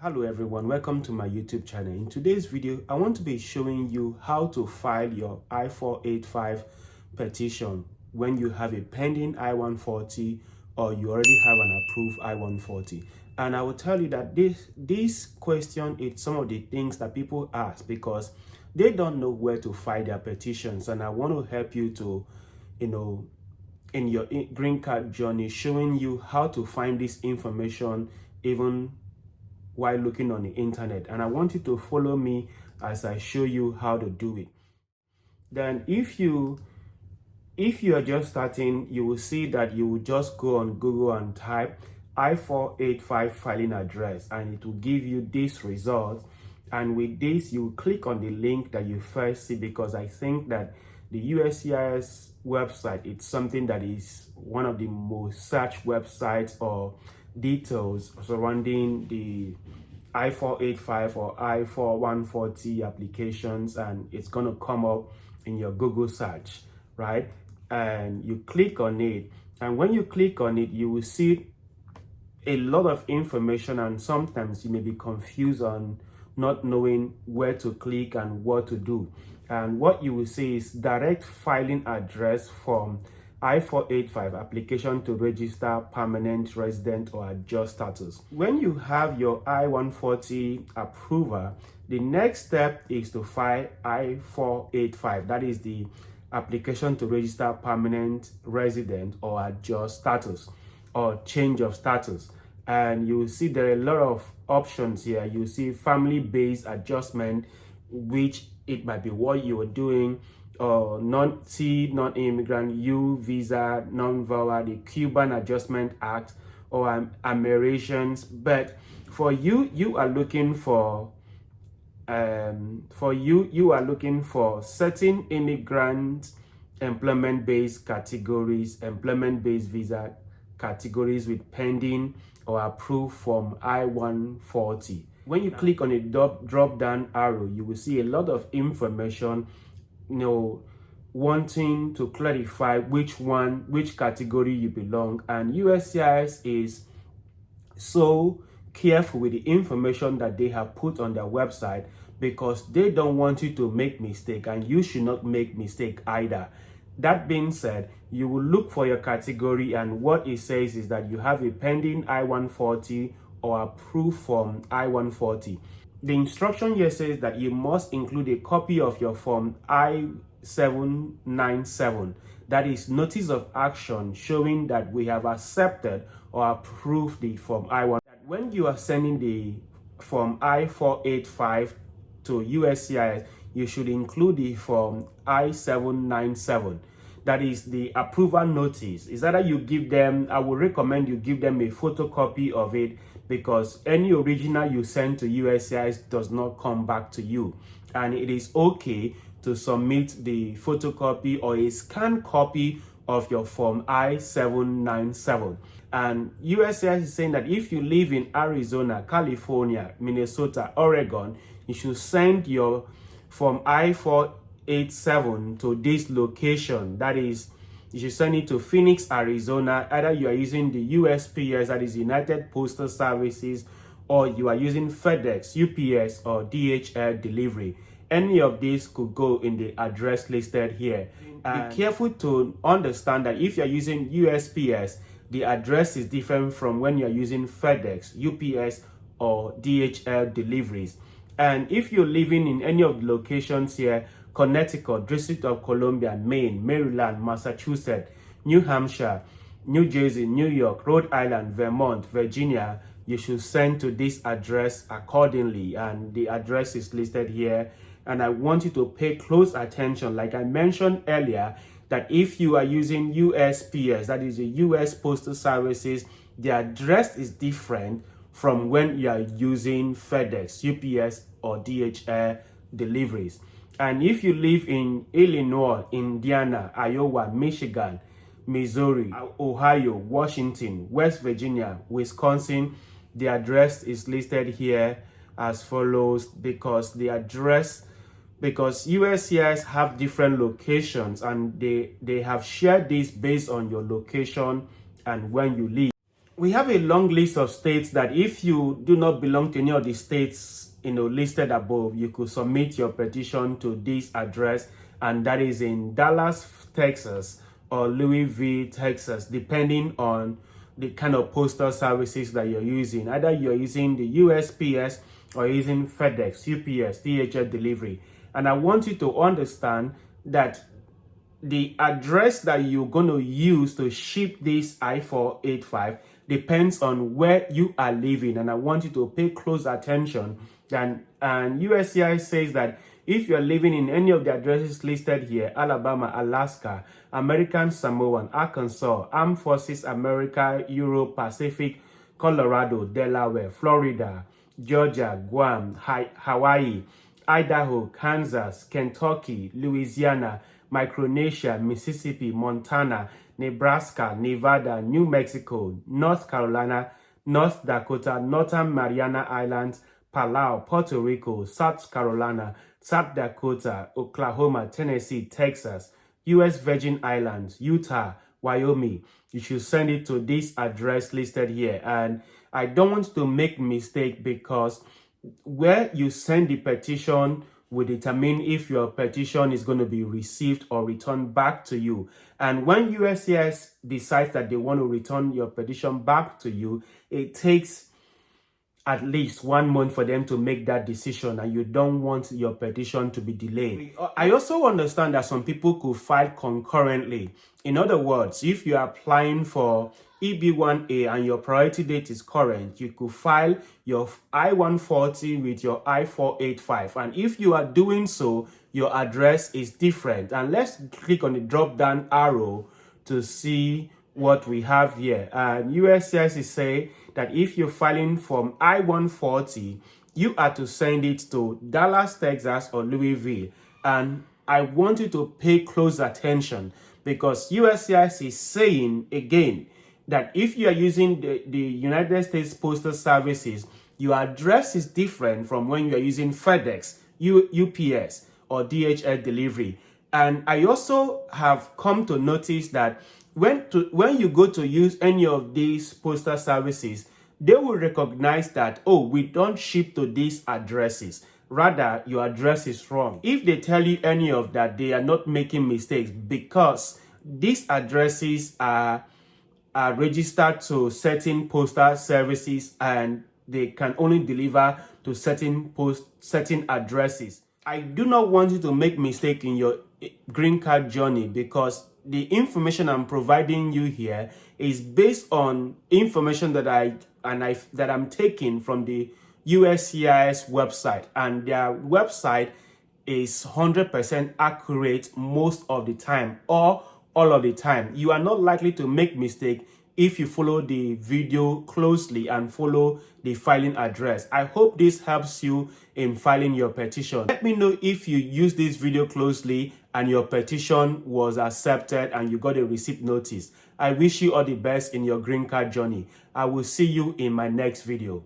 Hello everyone, welcome to my YouTube channel. In today's video, I want to be showing you how to file your I-485 petition when you have a pending I-140 or you already have an approved I-140. And I will tell you that this question is some of the things that people ask because they don't know where to file their petitions, and I want to help you to, in your green card journey, showing you how to find this information even while looking on the internet. And I want you to follow me as I show you how to do it. Then if you are just starting, you will see that you will just go on Google and type I-485 filing address, and it will give you this result. And with this, you click on the link that you first see, because I think that the USCIS website, it's something that is one of the most searched websites or details surrounding the I-485 or I-140 applications, and it's going to come up in your Google search, right? And you click on it, and when you click on it, you will see a lot of information, and sometimes you may be confused on not knowing where to click and what to do. And what you will see is direct filing address from I-485 application to register permanent resident or adjust status. When you have your I-140 approval, the next step is to file I-485. That is the application to register permanent resident or adjust status or change of status. And you will see there are a lot of options here. You see family-based adjustment, which it might be what you are doing, or non-immigrant, U visa, non-VAWA, the Cuban Adjustment Act, or Americans. But for you, you are looking for certain immigrant employment-based categories, employment-based visa categories with pending or approved from I-140. When you click on a drop-down arrow, you will see a lot of information, wanting to clarify which category you belong. And USCIS is so careful with the information that they have put on their website, because they don't want you to make mistake, and you should not make mistake either. That being said, you will look for your category, and what it says is that you have a pending I-140 or approved from I-140. The instruction here says that you must include a copy of your form I-797, that is notice of action showing that we have accepted or approved the form I-1. When you are sending the form I-485 to USCIS, you should include the form I-797. That is the approval notice. Is that you give them, I would recommend you give them a photocopy of it, because any original you send to USCIS does not come back to you. And it is okay to submit the photocopy or a scanned copy of your form I-797. And USCIS is saying that if you live in Arizona, California, Minnesota, Oregon, you should send your form I-487 to this location. That is, you should send it to Phoenix, Arizona. Either you are using the USPS, that is United Postal Services, or you are using FedEx, UPS, or DHL delivery. Any of these could go in the address listed here. Be careful to understand that if you're using USPS, the address is different from when you're using FedEx, UPS, or DHL deliveries. And if you're living in any of the locations here, Connecticut, District of Columbia, Maine, Maryland, Massachusetts, New Hampshire, New Jersey, New York, Rhode Island, Vermont, Virginia, you should send to this address accordingly. And the address is listed here. And I want you to pay close attention. Like I mentioned earlier, that if you are using USPS, that is the US Postal Services, the address is different from when you are using FedEx, UPS, or DHL deliveries. And if you live in Illinois, Indiana, Iowa, Michigan, Missouri, Ohio, Washington, West Virginia, Wisconsin, the address is listed here as follows, because USCIS have different locations, and they have shared this based on your location and when you live. we have a long list of states that if you do not belong to any of the states listed above, you could submit your petition to this address, and that is in Dallas, Texas, or Louisville, Texas, depending on the kind of postal services that you're using. Either you're using the USPS or using FedEx, UPS, DHL delivery. And I want you to understand that the address that you're going to use to ship this I-485 depends on where you are living, and I want you to pay close attention. And USCIS says that if you're living in any of the addresses listed here, Alabama, Alaska, American Samoan, Arkansas, Armed Forces, America, Europe, Pacific, Colorado, Delaware, Florida, Georgia, Guam, Hawaii, Idaho, Kansas, Kentucky, Louisiana, Micronesia, Mississippi, Montana, Nebraska, Nevada, New Mexico, North Carolina, North Dakota, Northern Mariana Islands, Palau, Puerto Rico, South Carolina, South Dakota, Oklahoma, Tennessee, Texas, U.S. Virgin Islands, Utah, Wyoming. You should send it to this address listed here. And I don't want to make mistake, because where you send the petition will determine if your petition is going to be received or returned back to you. And when USCIS decides that they want to return your petition back to you, it takes at least 1 month for them to make that decision, and you don't want your petition to be delayed. I also understand that some people could file concurrently. In other words, if you are applying for EB1A and your priority date is current, you could file your I-140 with your I-485. And if you are doing so, your address is different. And let's click on the drop-down arrow to see what we have here. And USCIS is saying that if you're filing from I-140, you are to send it to Dallas, Texas, or Louisville. And I want you to pay close attention, because USCIS is saying again that if you are using the United States Postal Services, your address is different from when you are using FedEx, UPS, or DHL delivery. And I also have come to notice that when you go to use any of these postal services, they will recognize that, oh, we don't ship to these addresses. Rather, your address is wrong. If they tell you any of that, they are not making mistakes, because these addresses are registered to certain postal services, and they can only deliver to certain addresses. I do not want you to make mistake in your green card journey, because the information I'm providing you here is based on information that I'm taking from the USCIS website, and their website is 100% accurate most of the time, or all of the time. You are not likely to make mistake if you follow the video closely and follow the filing address. I hope this helps you in filing your petition. Let me know if you use this video closely and your petition was accepted and you got a receipt notice. I wish you all the best in your green card journey. I will see you in my next video.